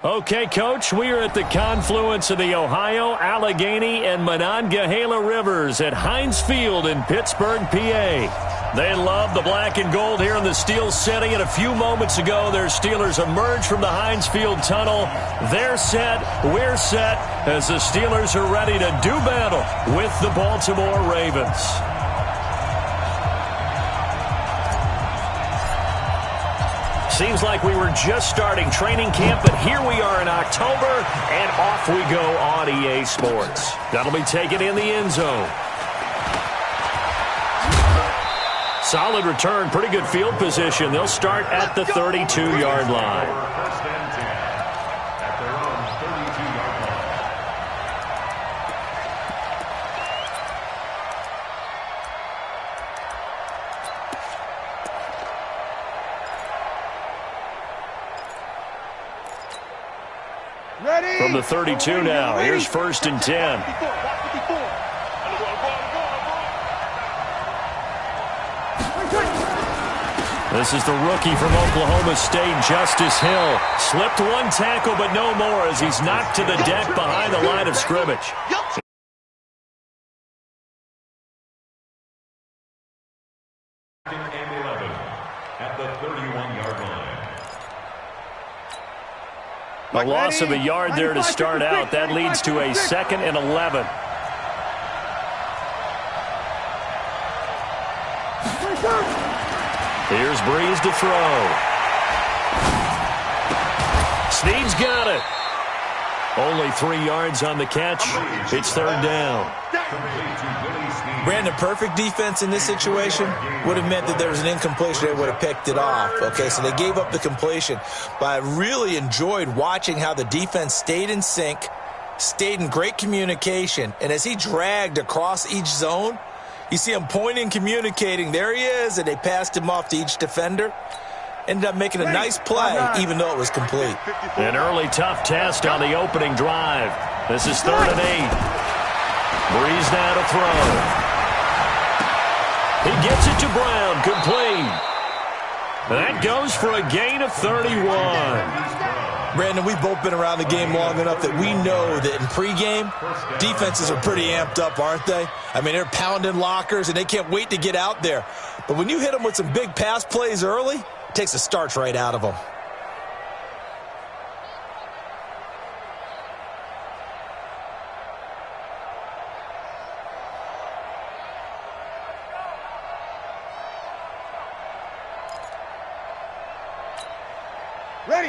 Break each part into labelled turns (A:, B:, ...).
A: Okay, Coach, we are at the confluence of the Ohio, Allegheny, and Monongahela Rivers at Heinz Field in Pittsburgh, PA. They love the black and gold here in the Steel City, and a few moments ago, their Steelers emerged from the Heinz Field tunnel. They're set, we're set, as the Steelers are ready to do battle with the Baltimore Ravens. Seems like we were just starting training camp, but here we are in October, and off we go on EA Sports. That'll be taken in the end zone. Solid return, pretty good field position. They'll start at the 32-yard line. From the 32 now, here's 1st and 10. This is the rookie from Oklahoma State, Justice Hill. Slipped one tackle, but no more as he's knocked to the deck behind the line of scrimmage.
B: At the 31-yard line.
A: A loss of a yard there to start out. That leads to a 2nd and 11. Here's Breeze to throw. Snead's got it. Only 3 yards on the catch. It's 3rd down.
C: Brandon, perfect defense in this situation would have meant that there was an incompletion. They would have picked it off. Okay, so they gave up the completion. But I really enjoyed watching how the defense stayed in sync, stayed in great communication. And as he dragged across each zone, you see him pointing, communicating. There he is, and they passed him off to each defender. Ended up making a nice play, even though it was complete.
A: An early tough test on the opening drive. This is 3rd and 8. Breeze now to throw. He gets it to Brown, complete. That goes for a gain of 31.
C: Brandon, we've both been around the game long enough that we know that in pregame, defenses are pretty amped up, aren't they? I mean, they're pounding lockers, and they can't wait to get out there. But when you hit them with some big pass plays early, it takes the starch right out of them.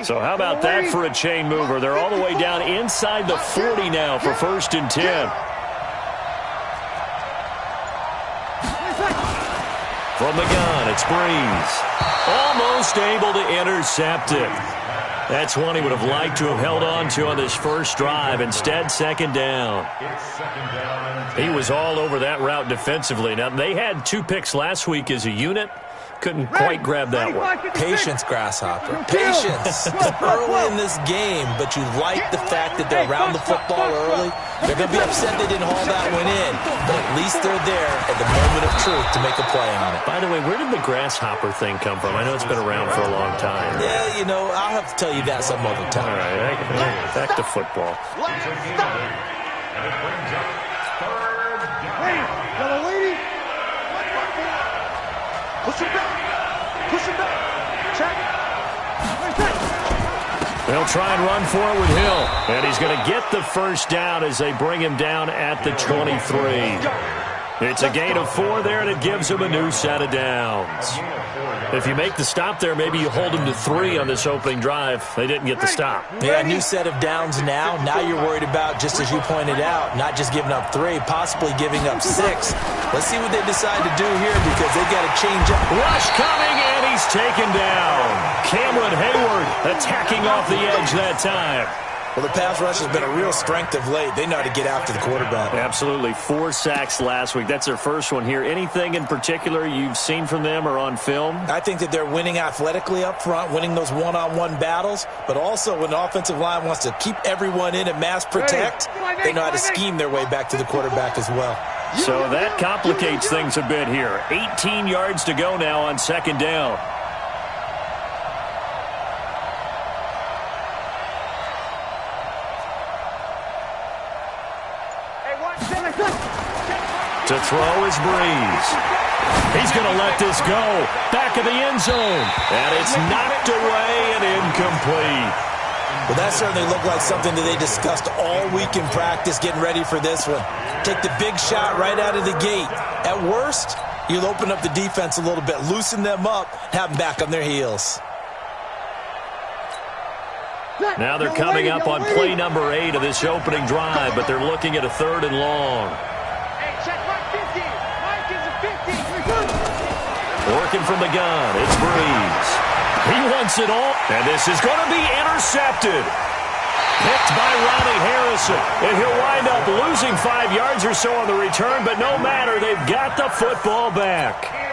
A: So how about that for a chain mover? They're all the way down inside the 40 now for 1st and 10. From the gun, it's Breeze. Almost able to intercept it. That's one he would have liked to have held on to on this first drive. Instead, 2nd down. He was all over that route defensively. Now, they had 2 picks last week as a unit. Couldn't quite grab that one.
C: Patience, Grasshopper. Patience. It's early in this game, but you like the fact that they're around the football early. They're going to be upset they didn't haul that one in, but at least they're there at the moment of truth to make a play on it.
A: By the way, where did the grasshopper thing come from? I know it's been around for a long time.
C: Yeah, you know, I'll have to tell you that some other time.
A: All right, back to football.
D: Hey, yellow lady. Push him back. Push him back. Check.
A: They'll try and run for it with Hill. And he's going to get the 1st down as they bring him down at the 23. It's a gain of 4 there, and it gives him a new set of downs. If you make the stop there, maybe you hold him to 3 on this opening drive. They didn't get the stop.
C: Yeah, new set of downs now. Now you're worried about, just as you pointed out, not just giving up 3, possibly giving up 6. Let's see what they decide to do here because they got to change up.
A: Rush coming, and he's taken down. Cameron Hayward attacking off the edge that time.
C: Well, the pass rush has been a real strength of late. They know how to get after the quarterback.
A: Absolutely. 4 sacks last week. That's their first one here. Anything in particular you've seen from them or on film?
C: I think that they're winning athletically up front, winning those one-on-one battles, but also when the offensive line wants to keep everyone in and mass protect, they know how to scheme their way back to the quarterback as well.
A: So that complicates things a bit here. 18 yards to go now on 2nd down. To throw is Breeze. He's going to let this go. Back of the end zone. And it's knocked away and incomplete.
C: Well, that certainly looked like something that they discussed all week in practice, getting ready for this one. Take the big shot right out of the gate. At worst, you'll open up the defense a little bit, loosen them up, have them back on their heels.
A: Now they're coming up on play number 8 of this opening drive, but they're looking at a 3rd and long.
D: Hey, check Mike 50. Mike is a 50.
A: Working from the gun, it's Breeze. He wants it all, and this is going to be intercepted. Picked by Ronnie Harrison, and he'll wind up losing 5 yards or so on the return, but no matter, they've got the football back.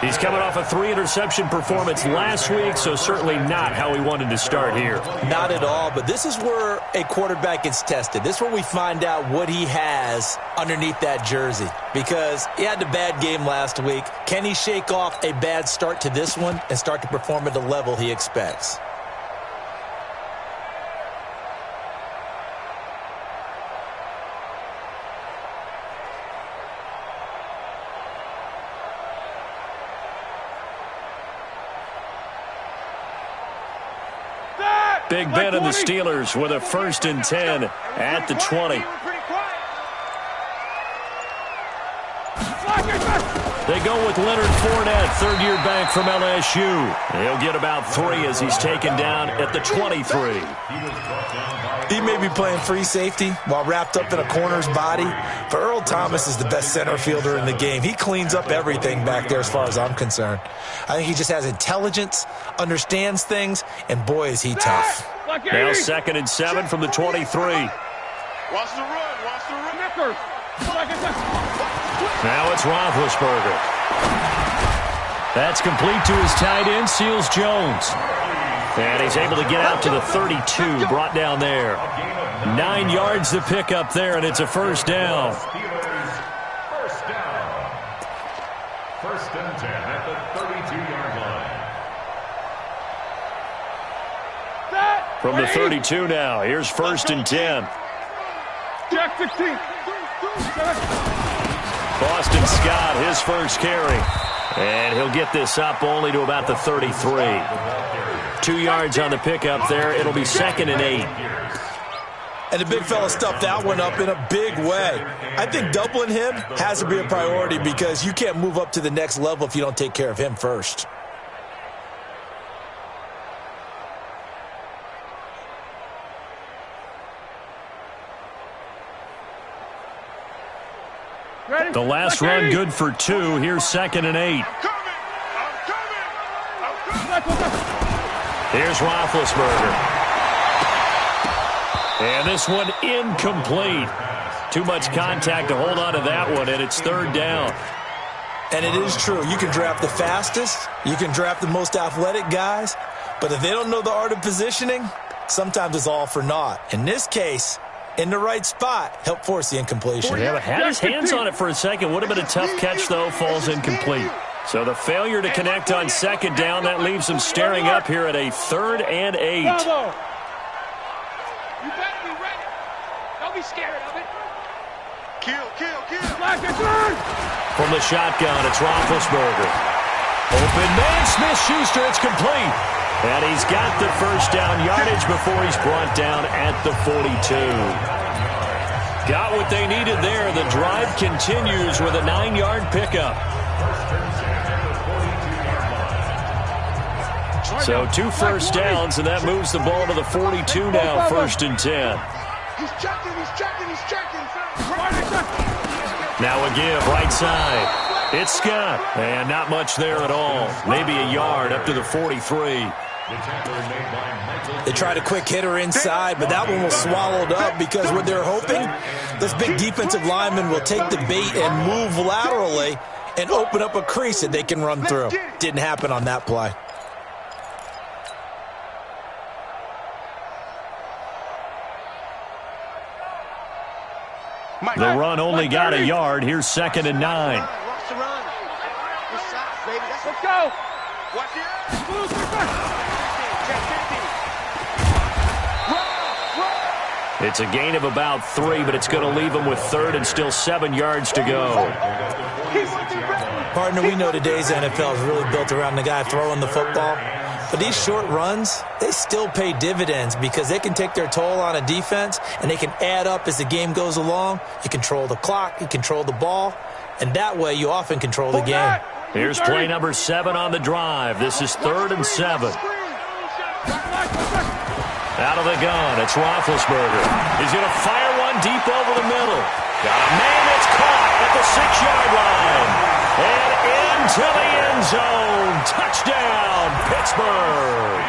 A: He's coming off a 3-interception performance last week, so certainly not how he wanted to start here.
C: Not at all, but this is where a quarterback gets tested. This is where we find out what he has underneath that jersey, because he had a bad game last week. Can he shake off a bad start to this one and start to perform at the level he expects?
A: Big Ben and the Steelers with a 1st and 10 at the 20. They go with Leonard Fournette, 3rd-year back from LSU. He'll get about 3 as he's taken down at the 23.
C: He may be playing free safety while wrapped up in a corner's body, but Earl Thomas is the best center fielder in the game. He cleans up everything back there as far as I'm concerned. I think he just has intelligence, understands things, and boy, is he tough.
A: Now 2nd and 7 from the 23.
D: Watch the run. Watch the run.
A: Now it's Roethlisberger. That's complete to his tight end, Seals Jones. And he's able to get out to the 32, brought down there. 9 yards to pick up there, and it's a 1st down.
B: First down. 1st and 10 at the 32-yard line.
A: From the 32 now, here's 1st and 10.
D: Jack 16.
A: Boston Scott, his first carry. And he'll get this up only to about the 33. 2 yards on the pickup there. It'll be 2nd and 8.
C: And the big fella stuffed that one up in a big way. I think doubling him has to be a priority because you can't move up to the next level if you don't take care of him first.
A: The last run good for 2. Here's 2nd and 8. Here's Roethlisberger. And this one incomplete. Too much contact to hold on to that one, and it's 3rd down.
C: And it is true. You can draft the fastest. You can draft the most athletic guys. But if they don't know the art of positioning, sometimes it's all for naught. In this case, in the right spot, help force the incompletion.
A: Yeah, but had his hands on it for a second. Would have been a tough catch, though. Falls incomplete. So the failure to connect on 2nd down, that leaves them staring up here at a 3rd and 8.
D: You better be ready. Don't be scared of it. Kill.
A: From the shotgun, it's Roethlisberger. Open man, Smith-Schuster, it's complete. And he's got the 1st down yardage before he's brought down at the 42. Got what they needed there. The drive continues with a 9-yard pickup. So 2 first downs, and that moves the ball to the 42 now, 1st and 10.
D: He's checking.
A: Now a give, right side. It's Scott. And not much there at all. Maybe a yard up to the 43.
C: They tried a quick hitter inside, but that one was swallowed up because what they're hoping, this big defensive lineman will take the bait and move laterally and open up a crease that they can run through. Didn't happen on that play.
A: The run only got a yard. Here's 2nd and 9.
D: Watch the run. Let's go. Watch it.
A: It's a gain of about 3, but it's going to leave them with third and still 7 yards to go.
C: Partner, we know today's NFL is really built around the guy throwing the football. But these short runs, they still pay dividends because they can take their toll on a defense, and they can add up as the game goes along. You control the clock, you control the ball, and that way you often control the game.
A: Here's play number 7 on the drive. This is 3rd and 7. Out of the gun, it's Roethlisberger. He's going to fire one deep over the middle. Got a man that's caught at the 6-yard line. And into the end zone. Touchdown, Pittsburgh.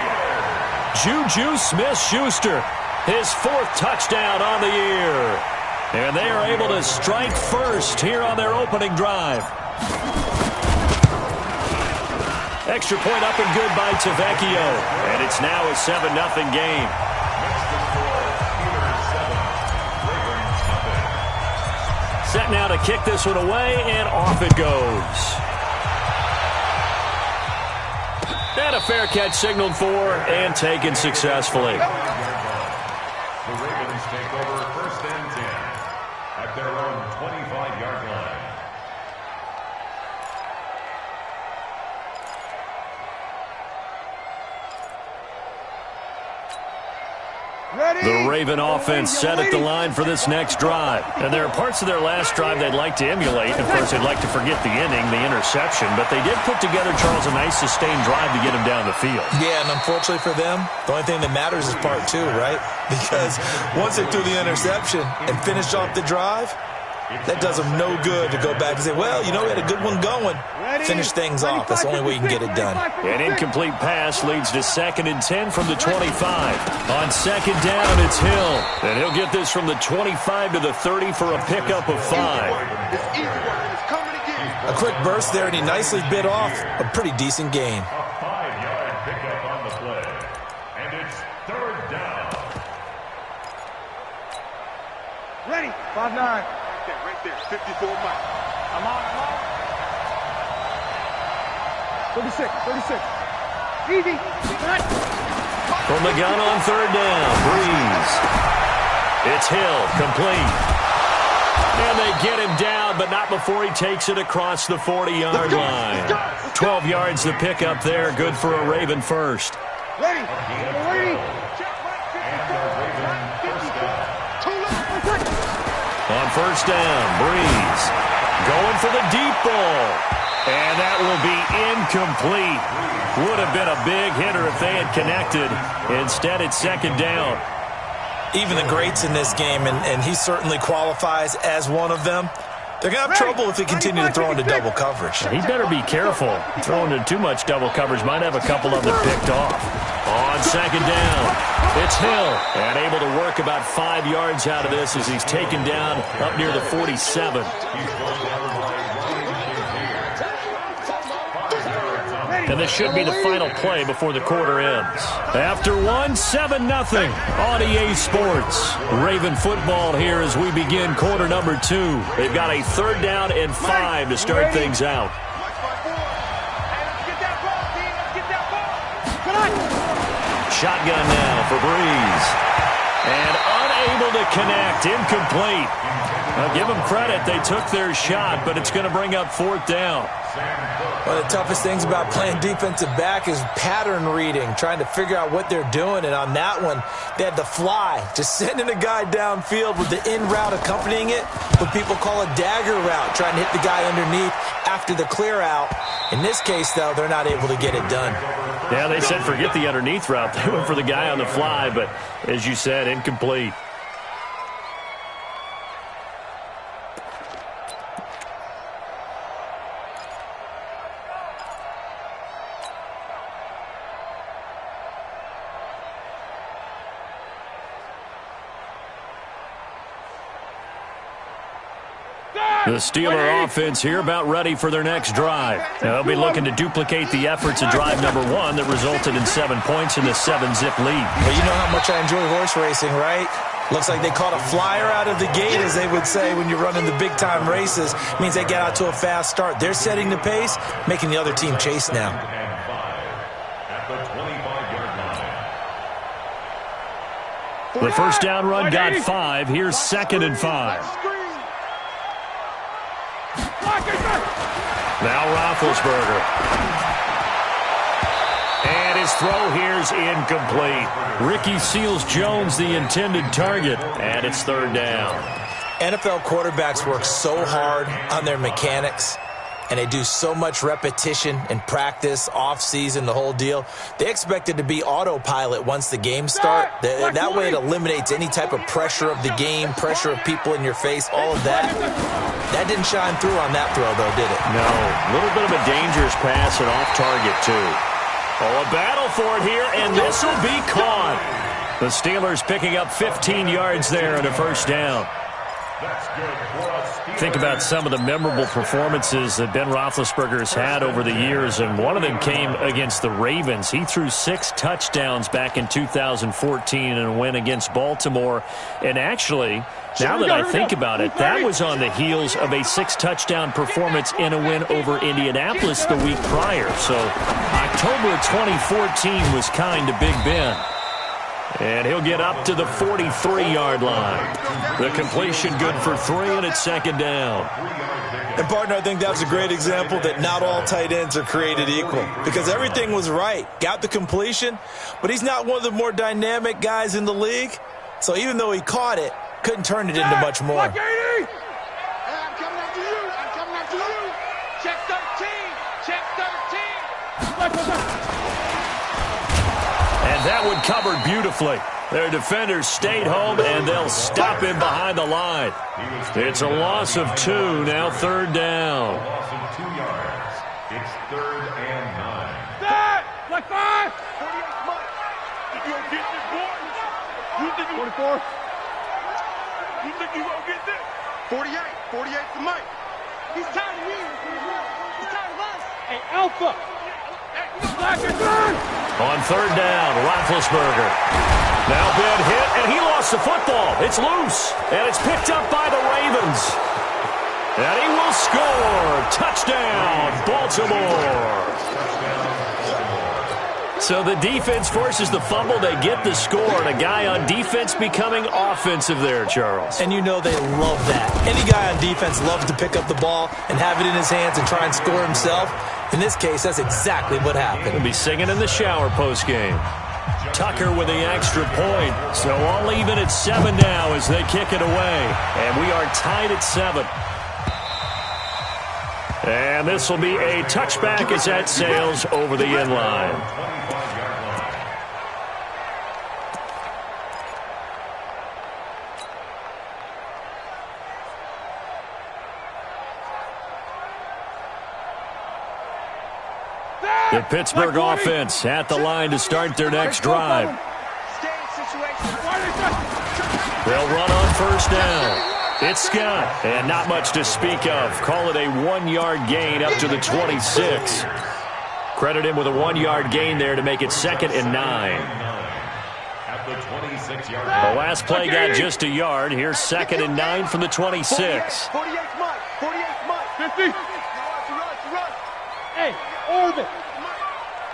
A: Juju Smith-Schuster, his 4th touchdown on the year. And they are able to strike first here on their opening drive. Extra point up and good by Tavecchio. And it's now a 7-0 game. Set now to kick this one away, and off it goes. And a fair catch signaled for and taken successfully.
B: The Ravens take over 1st and 10 at their own 25-yard line.
A: The Raven offense set at the line for this next drive. And there are parts of their last drive they'd like to emulate. Of course, they'd like to forget the inning, the interception. But they did put together, Charles, a nice sustained drive to get him down the field.
C: Yeah, and unfortunately for them, the only thing that matters is part 2, right? Because once they threw the interception and finished off the drive, that does them no good to go back and say, well, you know, we had a good one going. Finish things off. That's the only way you can get it done.
A: An incomplete pass leads to 2nd and 10 from the 25. On 2nd down, it's Hill. And he'll get this from the 25 to the 30 for a pickup of 5.
C: A quick burst there, and he nicely bit off a pretty decent gain.
B: A 5-yard pickup on the play. And it's 3rd down.
D: Ready. 5-9. Right there. 54 miles. I'm on. 36. Easy.
A: From the gun on 3rd down, Breeze. It's Hill, complete. And they get him down, but not before he takes it across the 40-yard line. 12 yards to pick up there, good for a Raven first.
D: Ready.
A: On 1st down, Breeze going for the deep ball. And that will be incomplete. Would have been a big hitter if they had connected. Instead, it's 2nd down.
C: Even the greats in this game, and he certainly qualifies as one of them, they're going to have trouble if they continue to throw into double coverage.
A: He better be careful. Throwing into too much double coverage might have a couple of them picked off. On 2nd down, it's Hill. And able to work about 5 yards out of this as he's taken down up near the 47. And this should be the final play before the quarter ends. After 7-0 on EA Sports. Raven football here as we begin quarter number 2. They've got a 3rd down and 5 to start things out. Shotgun now for Breeze. And unable to connect. Incomplete. I'll give them credit. They took their shot, but it's going to bring up 4th down.
C: One of the toughest things about playing defensive back is pattern reading, trying to figure out what they're doing. And on that one, they had to fly, just sending a guy downfield with the in route accompanying it, what people call a dagger route, trying to hit the guy underneath after the clear out. In this case, though, they're not able to get it done.
A: Yeah, they said forget the underneath route. They went for the guy on the fly, but as you said, incomplete. The Steeler offense here about ready for their next drive. They'll be looking to duplicate the efforts of drive number 1 that resulted in 7 points in the 7-zip lead.
C: Well, you know how much I enjoy horse racing, right? Looks like they caught a flyer out of the gate, as they would say when you're running the big-time races. It means they get out to a fast start. They're setting the pace, making the other team chase now.
B: At the 25-yard line.
A: The first down run got 5. Here's 2nd and 5. Now Roethlisberger. And his throw here's incomplete. Ricky Seals-Jones the intended target, and it's 3rd down.
C: NFL quarterbacks work so hard on their mechanics, and they do so much repetition and practice, off-season, the whole deal. They expect it to be autopilot once the games start. That way it eliminates any type of pressure of the game, pressure of people in your face, all of that. That didn't shine through on that throw, though, did it?
A: No. A little bit of a dangerous pass and off target, too. Oh, a battle for it here, and this will be caught. The Steelers picking up 15 yards there and a first down. Think about some of the memorable performances that Ben Roethlisberger's had over the years, and one of them came against the Ravens. He threw 6 touchdowns back in 2014 in a win against Baltimore. And actually, now that I think about it, that was on the heels of a 6-touchdown performance in a win over Indianapolis the week prior. So October of 2014 was kind to Big Ben. And he'll get up to the 43-yard line. The completion good for 3, and it's 2nd down.
C: And, partner, I think that was a great example that not all tight ends are created equal, because everything was right. Got the completion, but he's not one of the more dynamic guys in the league. So even though he caught it, couldn't turn it into much more.
D: I'm coming after you. I'm coming after you. Check 13. Check 13.
A: And that one covered beautifully. Their defenders stayed home, and they'll stop him behind the line. It's a loss of 2, now 3rd down.
B: Loss of 2 yards. It's 3rd and 9.
D: Like 5. 48 Mike. Think you gonna get this, boy? You think you 44? You think you gonna get this? 48. 48 for Mike. He's tired of you. He's tired of us. Hey, Alpha. Black and gun.
A: On 3rd down, Roethlisberger. Now Ben hit, and he lost the football. It's loose, and it's picked up by the Ravens. And he will score. Touchdown, Baltimore. So the defense forces the fumble. They get the score, and a guy on defense becoming offensive there, Charles.
C: And you know they love that. Any guy on defense loves to pick up the ball and have it in his hands and try and score himself. In this case, that's exactly what happened.
A: He'll be singing in the shower postgame. Tucker with the extra point. So all even at 7 now as they kick it away. And we are tied at 7. And this will be a touchback as that sails over the end line. The Pittsburgh offense at the line to start their next drive. They'll run on 1st down. It's Scott, and not much to speak of. Call it a 1-yard gain up to the 26. Credit him with a 1-yard gain there to make it 2nd and 9. The last play got just a yard. Here's 2nd and 9 from the 26.
D: 48 Mike. 48 Mike. 50. Hey, orbit.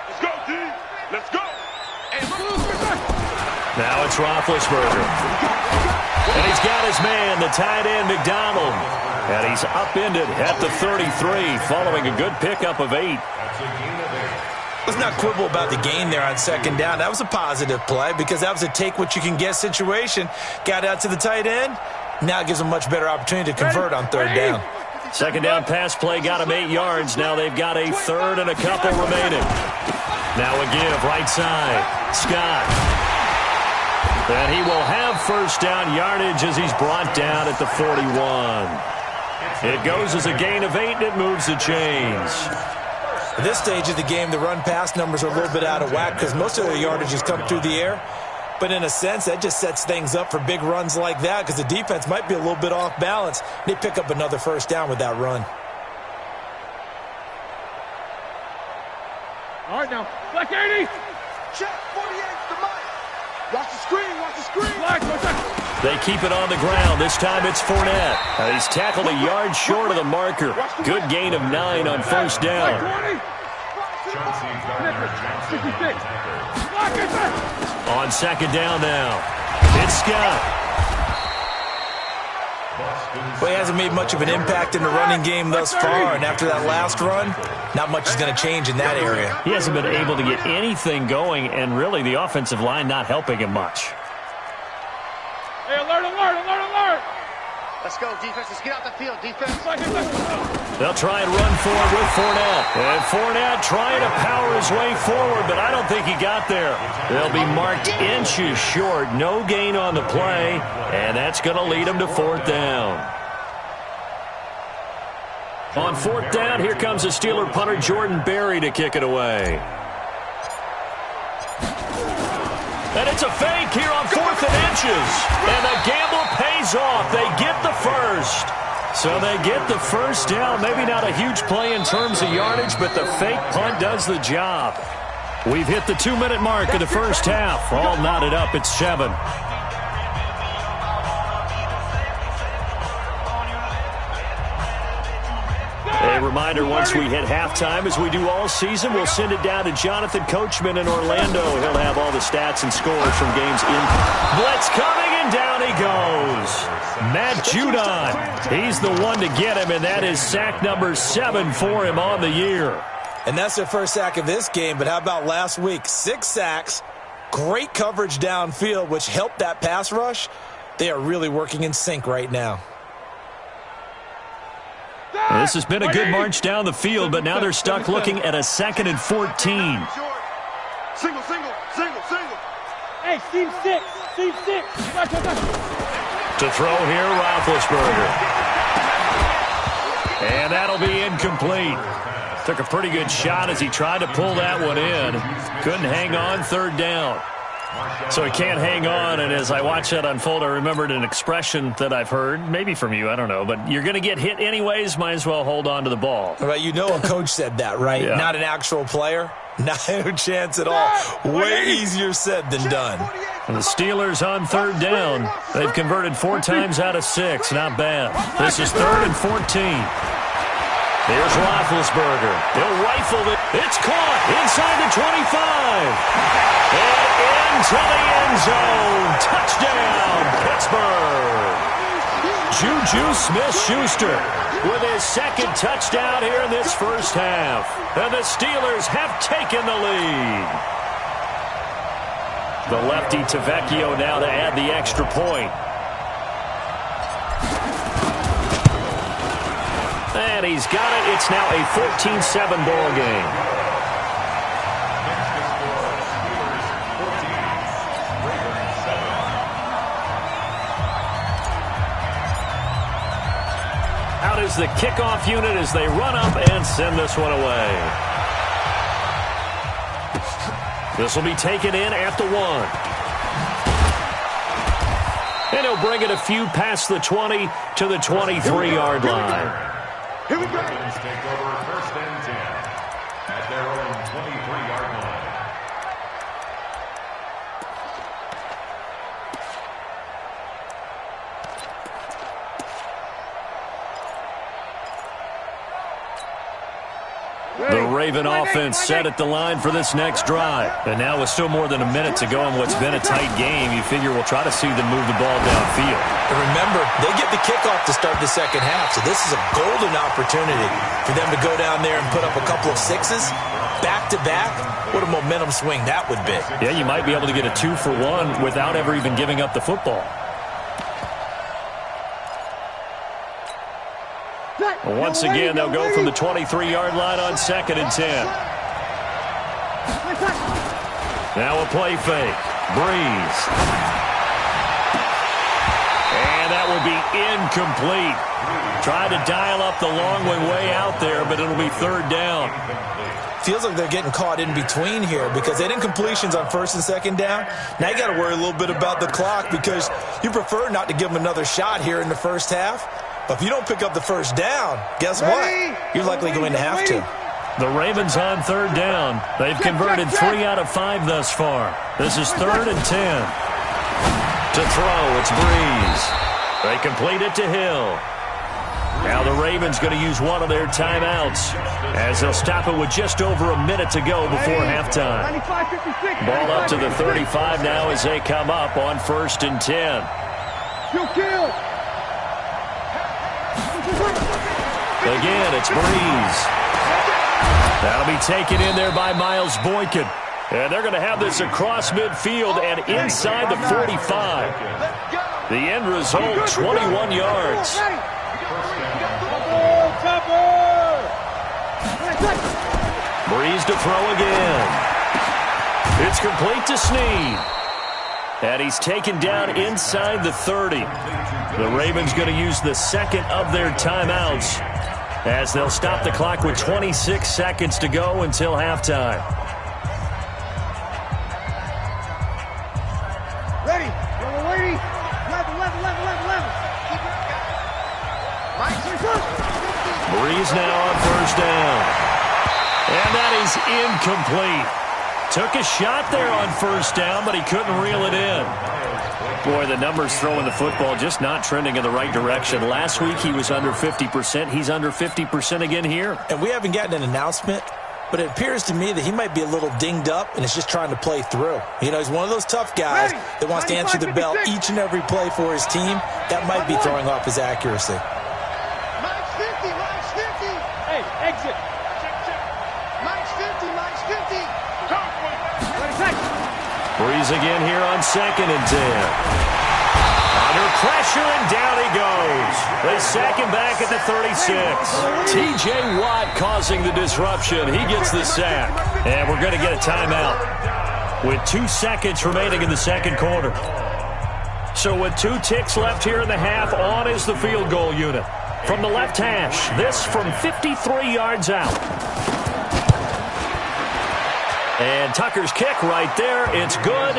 D: Let's go, D. Let's go.
A: Now it's Roethlisberger. And he's got his man, the tight end, McDonald. And he's upended at the 33 following a good pickup of 8.
C: Let's not quibble about the gain there on 2nd down. That was a positive play because that was a take-what-you-can-get situation. Got out to the tight end. Now it gives them a much better opportunity to convert on 3rd down.
A: 2nd down pass play got him 8 yards. Now they've got a 3rd and a couple remaining. Now a give right side. Scott. And he will have 1st down yardage as he's brought down at the 41. It goes as a gain of 8, and it moves the chains.
C: At this stage of the game, the run-pass numbers are a little bit out of whack because most of their yardage has come through the air. But in a sense, that just sets things up for big runs like that because the defense might be a little bit off balance. They pick up another 1st down with that run.
D: All right, now. Black 80. Check 48 to Mike. Watch the screen. Watch the screen. Black,
A: they keep it on the ground. This time it's Fournette. He's tackled a yard short of the marker. Good gain of 9 on 1st down. On 2nd down now. It's Scott.
C: Well, he hasn't made much of an impact in the running game thus far, and after that last run, not much is going to change in that area.
A: He hasn't been able to get anything going, and really the offensive line not helping him much.
D: Hey, alert, alert, alert, alert!
E: Let's go, defense. Let's get out the field, defense.
A: They'll try and run forward with Fournette. And Fournette trying to power his way forward, but I don't think he got there. They'll be marked inches short. No gain on the play, and that's going to lead them to 4th down. On 4th down, here comes the Steeler punter Jordan Berry to kick it away. And it's a fake here on 4th and inches. And the gamble pays off. They get the first. So they get the first down. Maybe not a huge play in terms of yardage, but the fake punt does the job. We've hit the 2-minute mark of the first half. All knotted up at 7. A reminder, once we hit halftime, as we do all season, we'll send it down to Jonathan Coachman in Orlando. He'll have all the stats and scores from games in. Blitz coming, and down he goes. Matt Judon, he's the one to get him, and that is sack number 7 for him on the year.
C: And that's their first sack of this game, but how about last week? 6 sacks, great coverage downfield, which helped that pass rush. They are really working in sync right now.
A: This has been a good march down the field, but now they're stuck looking at a 2nd and 14.
D: Single, single, single, single. Hey, team 6, team 6.
A: To throw here, Roethlisberger. And that'll be incomplete. Took a pretty good shot as he tried to pull that one in. Couldn't hang on, 3rd down. So he can't hang on, and as I watch that unfold, I remembered an expression that I've heard, maybe from you, I don't know, but you're going to get hit anyways, might as well hold on to the ball.
C: Right, you know a coach said that, right?
A: Yeah.
C: Not an actual player. No chance at all. Way easier said than done.
A: And the Steelers on 3rd down. They've converted 4 times out of 6. Not bad. This is 3rd and 14. Here's Roethlisberger. He'll rifle it. It's caught inside the 25. And into the end zone. Touchdown, Pittsburgh. Juju Smith-Schuster with his 2nd touchdown here in this first half. And the Steelers have taken the lead. The lefty Tavecchio now to add the extra point. And he's got it. It's now a 14-7 ball game. Out is the kickoff unit as they run up and send this one away. This will be taken in at the 1. And he'll bring it a few past the 20 to the 23-yard line.
B: Here we go. Ravens take over 1st and 10 at their own 23-yard line.
A: The Raven offense set at the line for this next drive. And now with still more than a minute to go in what's been a tight game, you figure we'll try to see them move the ball downfield.
C: And remember, they get the kickoff to start the second half, so this is a golden opportunity for them to go down there and put up a couple of 6s back-to-back. What a momentum swing that would be.
A: Yeah, you might be able to get a 2-for-1 without ever even giving up the football. Once again, they'll go from the 23-yard line on 2nd and 10. Now a play fake. Breeze. And that will be incomplete. Tried to dial up the long way out there, but it'll be 3rd down.
C: Feels like they're getting caught in between here because they didn't incompletions on 1st and 2nd down. Now you got to worry a little bit about the clock because you prefer not to give them another shot here in the first half. But if you don't pick up the first down, guess what? You're likely going to have to.
A: The Ravens on 3rd down. They've converted 3 out of 5 thus far. This is 3rd and 10. To throw, it's Breeze. They complete it to Hill. Now the Ravens going to use one of their timeouts as they'll stop it with just over a minute to go before halftime. Ball up to the 35 now as they come up on 1st and 10. Again, it's Breeze. That'll be taken in there by Miles Boykin. And they're going to have this across midfield and inside the 45. The end result, 21 yards. Breeze to throw again. It's complete to Snead. And he's taken down inside the 30. The Ravens going to use the second of their timeouts as they'll stop the clock with 26 seconds to go until halftime.
D: Ready. Lady. 11.
A: Breeze now on 1st down. And that is incomplete. Took a shot there on 1st down, but he couldn't reel it in. Boy, the numbers throwing the football just not trending in the right direction. Last week he was under 50%. He's under 50% again here.
C: And we haven't gotten an announcement, but it appears to me that he might be a little dinged up and is just trying to play through. You know, he's one of those tough guys that wants to answer the bell each and every play for his team. That might be throwing off his accuracy.
E: Mike's 50.
D: Hey, exit.
E: Mike's 50.
A: Breeze again here on 2nd and 10. Under pressure, and down he goes. They sack him back at the 36. T.J. Watt causing the disruption. He gets the sack. And we're going to get a timeout with 2 seconds remaining in the second quarter. So with 2 ticks left here in the half, on is the field goal unit. From the left hash, this from 53 yards out. And Tucker's kick right there. It's good.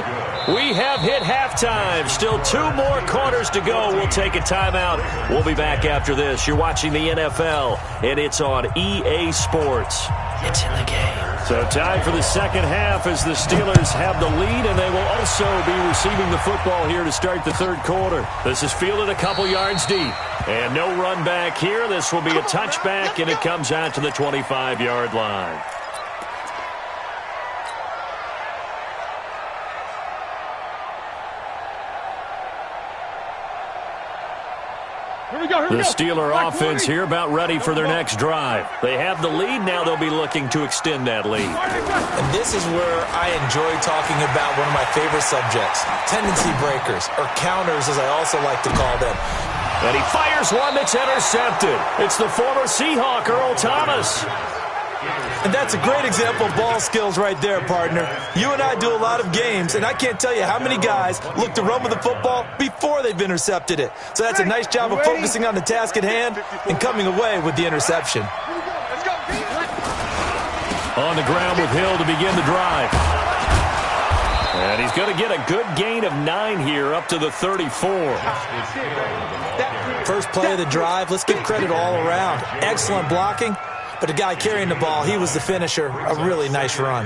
A: We have hit halftime. Still 2 more quarters to go. We'll take a timeout. We'll be back after this. You're watching the NFL, and it's on EA Sports. It's in the game. So time for the second half as the Steelers have the lead, and they will also be receiving the football here to start the third quarter. This is fielded a couple yards deep. And no run back here. This will be a touchback, and it comes out to the 25-yard line. The Steeler offense here about ready for their next drive. They have the lead. Now they'll be looking to extend that lead.
C: And this is where I enjoy talking about one of my favorite subjects, tendency breakers, or counters as I also like to call them.
A: And he fires one that's intercepted. It's the former Seahawk, Earl Thomas.
C: And that's a great example of ball skills right there, partner. You and I do a lot of games, and I can't tell you how many guys look to run with the football before they've intercepted it. So that's a nice job of focusing on the task at hand and coming away with the interception.
A: On the ground with Hill to begin the drive. And he's going to get a good gain of 9 here up to the 34.
C: First play of the drive, let's give credit all around. Excellent blocking. But the guy carrying the ball, he was the finisher. A really nice run.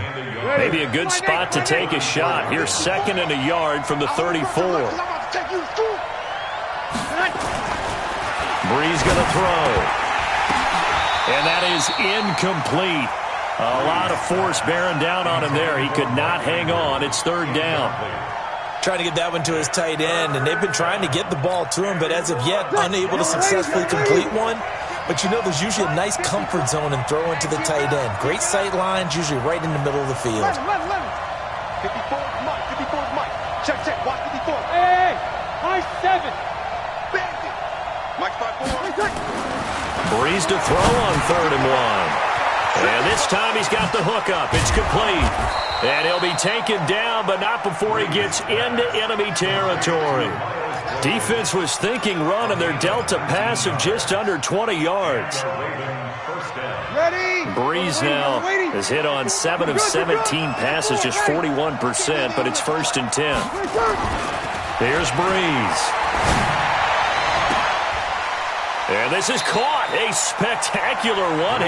A: Maybe a good spot to take a shot. Here's 2nd and a yard from the 34. Breeze going to throw. And that is incomplete. A lot of force bearing down on him there. He could not hang on. It's 3rd down.
C: Trying to get that one to his tight end, and they've been trying to get the ball to him, but as of yet, unable to successfully complete one. But you know there's usually a nice comfort zone and throw into the tight end. Great sight lines, usually right in the middle of the field.
D: 54 Mike. Check, watch 54. Hey, Mike 7. Mike 5-4.
A: Breeze to throw on 3rd and 1. And this time he's got the hook up. It's complete. And he'll be taken down, but not before he gets into enemy territory. Defense was thinking run, and they're dealt a pass of just under 20 yards. Breeze now has hit on 7 of 17 passes, just 41%, but it's 1st and 10. Here's Breeze. And this is caught. A spectacular one.